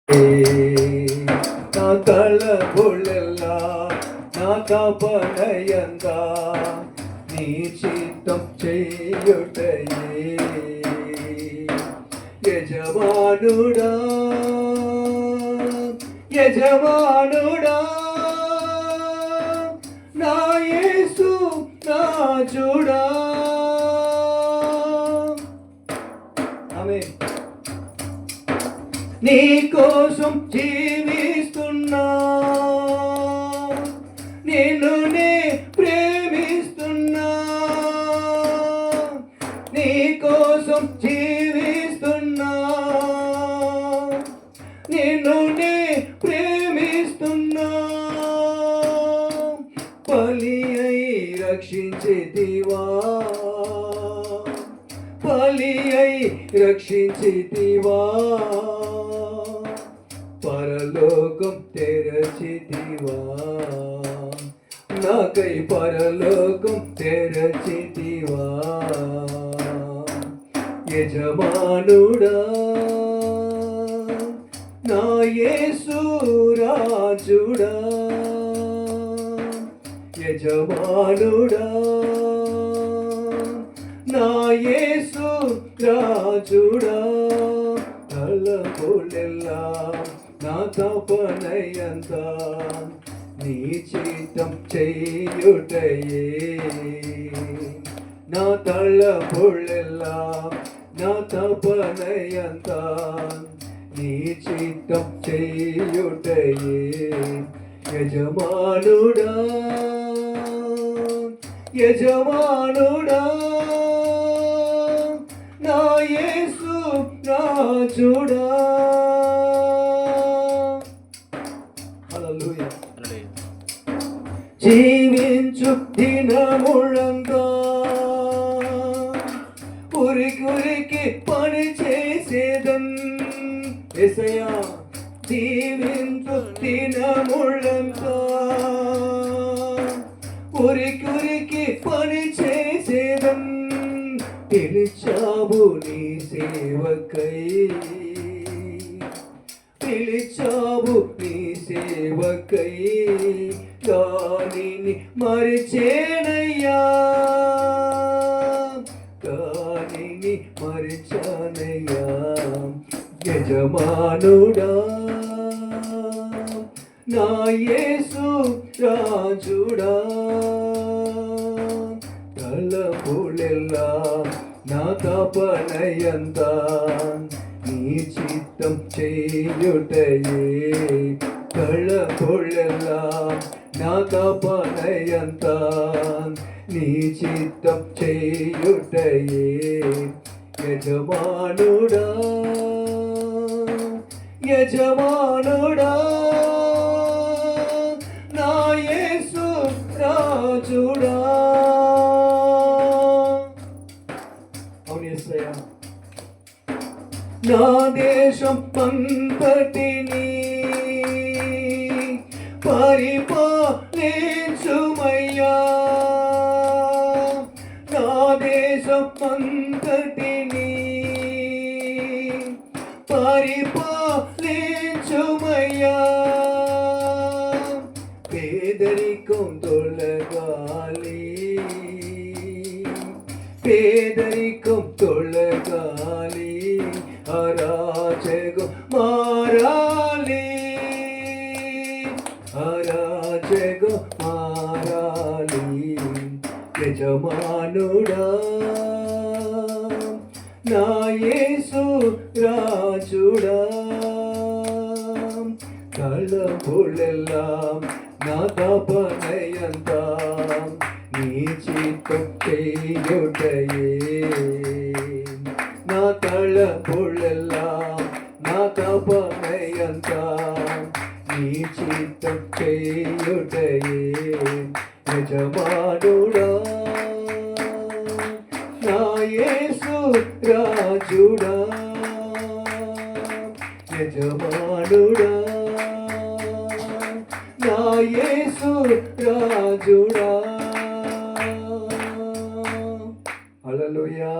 నా తలపులెల్లా నా తపనయంగా నీ చిత్తం చేయుటయే యజమానుడా యజమానుడా నా యేసు రాజుడా. ఆమేన్. నీ కోసం జీవిస్తున్నా, నిన్ను నే ప్రేమిస్తున్నా, నీ కోసం జీవిస్తున్నా, నిన్ను నే ప్రేమిస్తున్నా. బలి అయి రక్షించితివా, బలి అయి రక్షించితివా, పరలోకం తెరచితివా, నాకై పరలోకం తెరచితివా. యజమానుడా నా యేసు రాజుడా, యజమానుడా నా యేసు రాజుడా. తలపులెల్లా నా తపనయంతా నీ చిత్తం చేయుటయే. నా తలపులెల్లా నా తపనయంతా నీ చిత్తం చేయుటయే. యజమానుడా యజమానుడా నా యేసు రాజుడా. హల్లెలూయా. జీవించు దినములంతా ఉరికి పని చేసేదన్ యేసయ్యా. జీవించు దినములంతా ఉరికి పని చేసేదన్, పిలిచావు నీ సేవకై, పిలిచావు నీ సేవకై, దానిని మరిచేనయ్యా, దానిని మరిచానయ్యా. యజమానుడా నా యేసు రాజుడా. తలపులెల్లా నా తపనయంతా నీ చిత్తం చేయుటయే. తలపులెల్లా నా తపనయంతా నీ చిత్తం చేయుటయే. యజమానుడా యజమానుడా నా యేసు రాజుడా. అవును యేసయ్యా. నా దేశం అంతటిని పరిపాలించుమయ్యా, నా దేశం అంతటిని పరిపాలించుమయ్యా. పేదరికం తొలగాలి, పేదరికం తొలగాలి, అరాచకం మారాలి, అరాచకం మారాలి. యజమానుడా నా యేసు రాజుడా. తలపులెల్లా నా తపనయంతా నీ చిత్తం చేయుటయే. నా తలపులెల్లా నా తపనయంతా నీ చిత్తం చేయుటయే. యజమానుడా నా యేసు రాజుడా. యజమానుడా నా యేసు రాజుడా. హల్లెలూయా.